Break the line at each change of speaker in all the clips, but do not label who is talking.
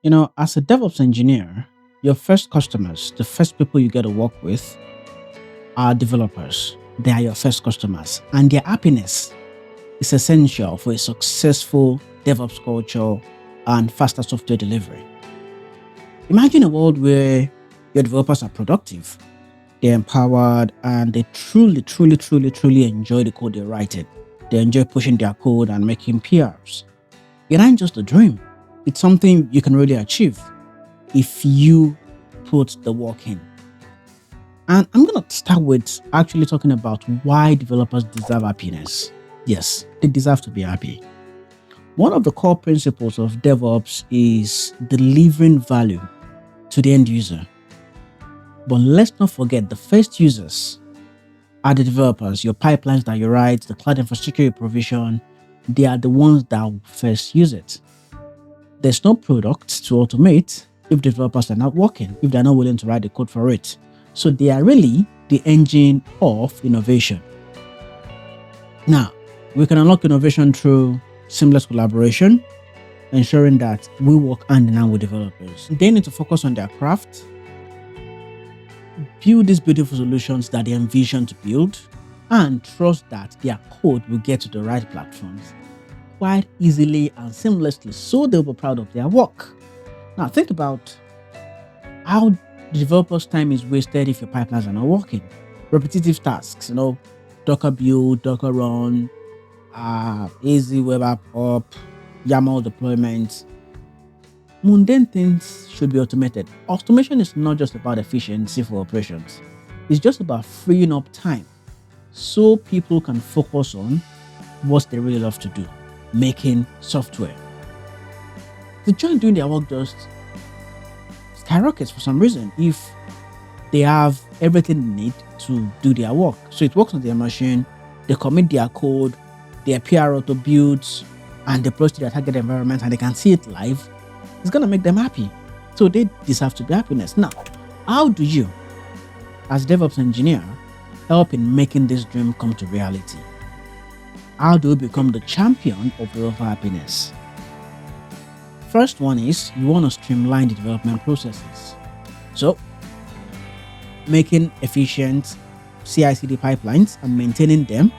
As a DevOps engineer, your first customers, the first people you get to work with are developers. They are your first customers, and their happiness is essential for a successful DevOps culture and faster software delivery. Imagine a world where your developers are productive, they're empowered, and they truly enjoy the code they're writing. They enjoy pushing their code and making PRs. It ain't just a dream. It's something you can really achieve if you put the work in. And I'm going to start with actually talking about why developers deserve happiness. Yes, they deserve to be happy. One of the core principles of DevOps is delivering value to the end user. But let's not forget the first users are the developers, your pipelines that you write, the cloud infrastructure you provision, they are the ones that will first use it. There's no product to automate if developers are not working, if they're not willing to write the code for it. So they are really the engine of innovation. Now, we can unlock innovation through seamless collaboration, ensuring that we work hand in hand with developers. They need to focus on their craft, build these beautiful solutions that they envision to build, and trust that their code will get to the right platforms quite easily and seamlessly, so they'll be proud of their work. Now, think about how the developer's time is wasted if your pipelines are not working. Repetitive tasks, Docker build, Docker run, easy web app up, YAML deployment. Mundane things should be automated. Automation is not just about efficiency for operations. It's just about freeing up time so people can focus on what they really love to do, making software. The joy doing their work just skyrockets for some reason if they have everything they need to do their work. So it works on their machine, they commit their code, their PR auto builds and deploys to their target environment, and they can see it live. It's going to make them happy. So they deserve to be happiness. Now, how do you, as DevOps engineer, help in making this dream come to reality? How do you become the champion of developer happiness? First one is you want to streamline the development processes. So, making efficient CI/CD pipelines and maintaining them.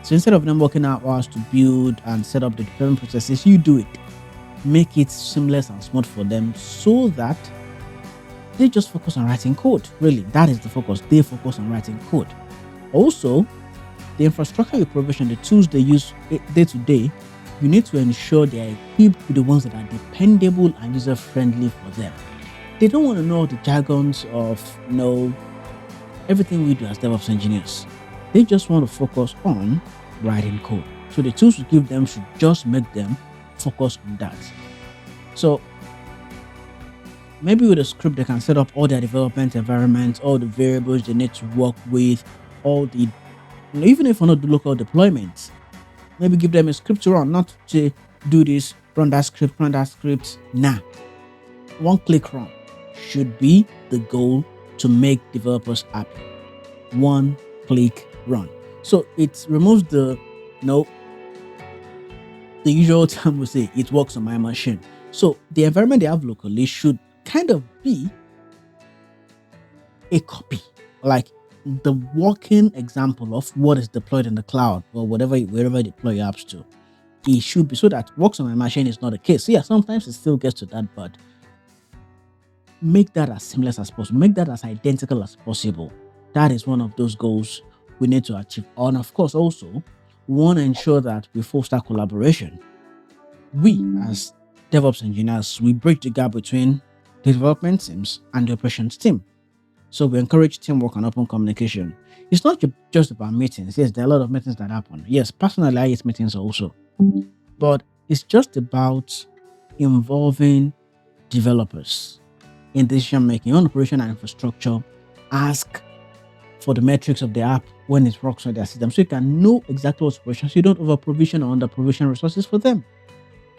So instead of them working hours to build and set up the deployment processes, you do it. Make it seamless and smooth for them so that they just focus on writing code. Really, that is the focus. They focus on writing code. Also, the infrastructure you provision, the tools they use day to day, you need to ensure they are equipped with the ones that are dependable and user-friendly for them. They don't want to know the jargons of, everything we do as DevOps engineers. They just want to focus on writing code. So the tools we give them should just make them focus on that. So maybe with a script, they can set up all their development environments, all the variables they need to work with, all the, even if not the local deployments, maybe give them a script to run, not to do this, run that script. Nah. One click run should be the goal to make developers happy. One click run. So it removes the usual term we say, it works on my machine. So the environment they have locally should kind of be a copy, like the working example of what is deployed in the cloud or wherever you deploy your apps to. It should be so that works on my machine is not the case. So yeah, sometimes it still gets to that, but make that as seamless as possible. Make that as identical as possible. That is one of those goals we need to achieve. And of course, also, we want to ensure that we foster collaboration. We, as DevOps engineers, we bridge the gap between the development teams and the operations team. So we encourage teamwork and open communication. It's not just about meetings. Yes, there are a lot of meetings that happen. Yes, personally, I hate meetings also. But it's just about involving developers in decision making on operation and infrastructure. Ask for the metrics of the app when it works on their system, so you can know exactly what's operations. So you don't over provision or under provision resources for them.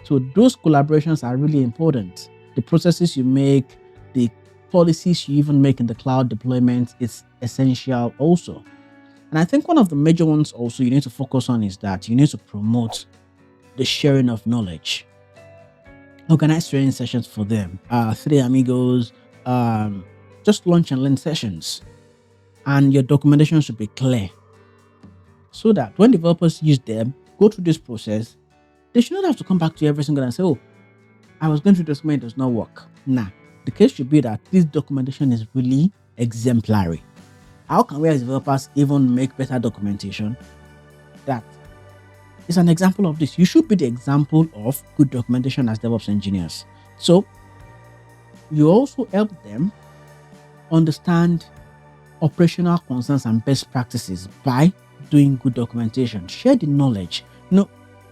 So those collaborations are really important. The processes you make, the policies you even make in the cloud deployment, is essential also. And I think one of the major ones also you need to focus on is that you need to promote the sharing of knowledge. Organize training sessions for them. Three amigos, just lunch and learn sessions. And your documentation should be clear so that when developers use them, go through this process, they should not have to come back to you every single day and say, oh, I was going through this document, it does not work. Nah, the case should be that this documentation is really exemplary. How can we as developers even make better documentation? That is an example of this. You should be the example of good documentation as DevOps engineers. So you also help them understand operational concerns and best practices by doing good documentation. Share the knowledge.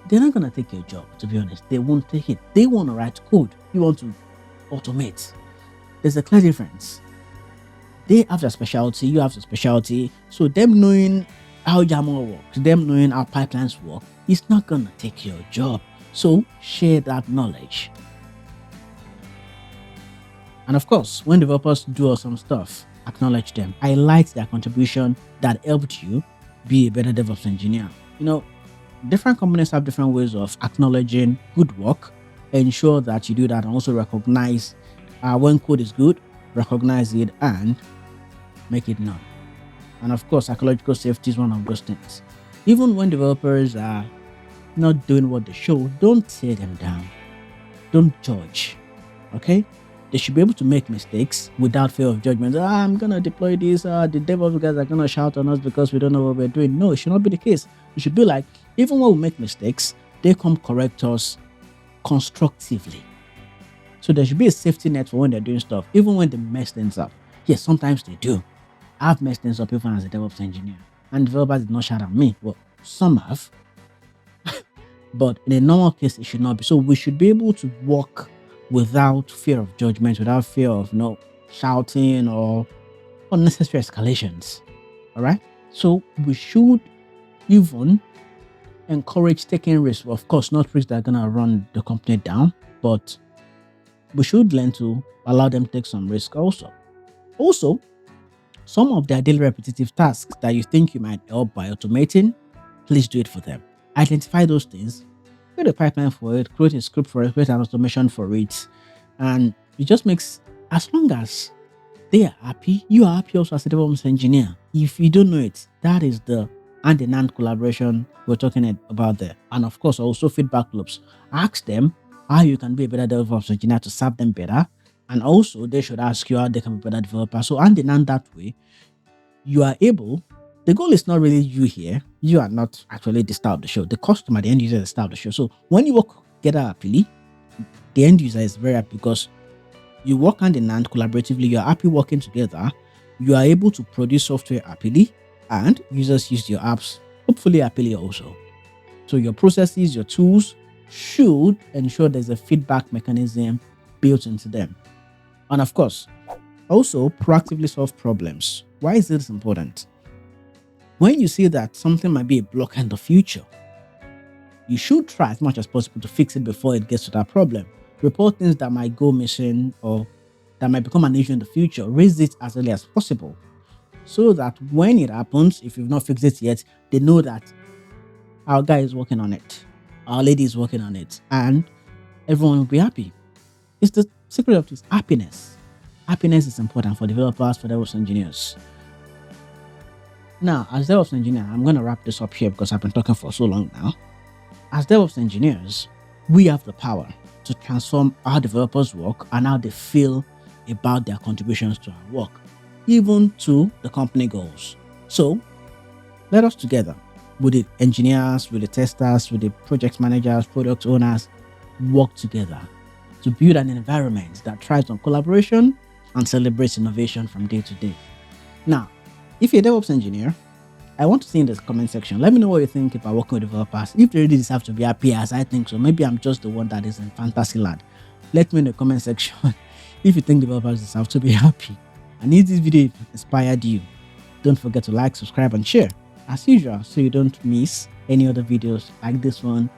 They're not going to take your job, to be honest. They won't take it. They want to write code. You want to automate. There's a clear difference. They have their specialty, you have the specialty. So them knowing how YAML works, them knowing how pipelines work, it's not going to take your job. So share that knowledge. And of course, when developers do awesome stuff, acknowledge them. Highlight their contribution that helped you be a better DevOps engineer. Different companies have different ways of acknowledging good work. Ensure that you do that and also recognize when code is good, recognize it and make it known. And of course, psychological safety is one of those things. Even when developers are not doing what they should, don't tear them down. Don't judge. Okay? They should be able to make mistakes without fear of judgment. I'm going to deploy this. The DevOps guys are going to shout on us because we don't know what we're doing. No, it should not be the case. It should be like, even when we make mistakes, they come correct us constructively. So there should be a safety net for when they're doing stuff, even when they mess things up. Yes, sometimes they do. I've messed things up even as a DevOps engineer. And developers did not shout at me. Well, some have. But in a normal case, it should not be. So we should be able to work without fear of judgment, without fear of shouting or unnecessary escalations. All right. So we should even encourage taking risks. Of course, not risks that are gonna run the company down, but we should learn to allow them to take some risk also. Also, some of their daily repetitive tasks that you think you might help by automating, please do it for them. Identify those things, create a pipeline for it, create a script for it, create an automation for it. And it just makes, as long as they are happy, you are happy also as a DevOps engineer. If you don't know it, that is the hand-in-hand collaboration we're talking about there. And of course, also feedback loops. Ask them how you can be a better DevOps engineer to serve them better. And also, they should ask you how they can be better developer. So hand-in-hand that way, you are able. The goal is not really you here. You are not actually the star of the show. The customer, the end user, is the star of the show. So when you work together happily, the end user is very happy because you work hand in hand collaboratively. You are happy working together. You are able to produce software happily, and users use your apps hopefully happily also. So your processes, your tools should ensure there's a feedback mechanism built into them. And of course, also proactively solve problems. Why is this important? When you see that something might be a block in the future, you should try as much as possible to fix it before it gets to that problem. Report things that might go missing or that might become an issue in the future. Raise it as early as possible so that when it happens, if you've not fixed it yet, they know that our guy is working on it, our lady is working on it, and everyone will be happy. It's the secret of this happiness. Happiness is important for developers, for DevOps engineers. Now, as DevOps engineer, I'm going to wrap this up here because I've been talking for so long now. As DevOps engineers, we have the power to transform how developers work and how they feel about their contributions to our work, even to the company goals. So, let us together, with the engineers, with the testers, with the project managers, product owners, work together to build an environment that thrives on collaboration and celebrates innovation from day to day. Now, if you're a DevOps engineer, I want to see in the comment section. Let me know what you think about working with developers. If they really deserve to be happy as I think so, maybe I'm just the one that is in fantasy land. Let me know in the comment section if you think developers deserve to be happy. And if this video inspired you, don't forget to like, subscribe, and share as usual so you don't miss any other videos like this one.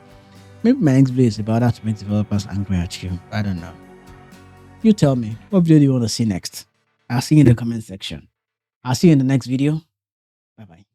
Maybe my next video is about how to make developers angry at you. I don't know. You tell me, what video do you want to see next? I'll see you in the comment section. I'll see you in the next video. Bye-bye.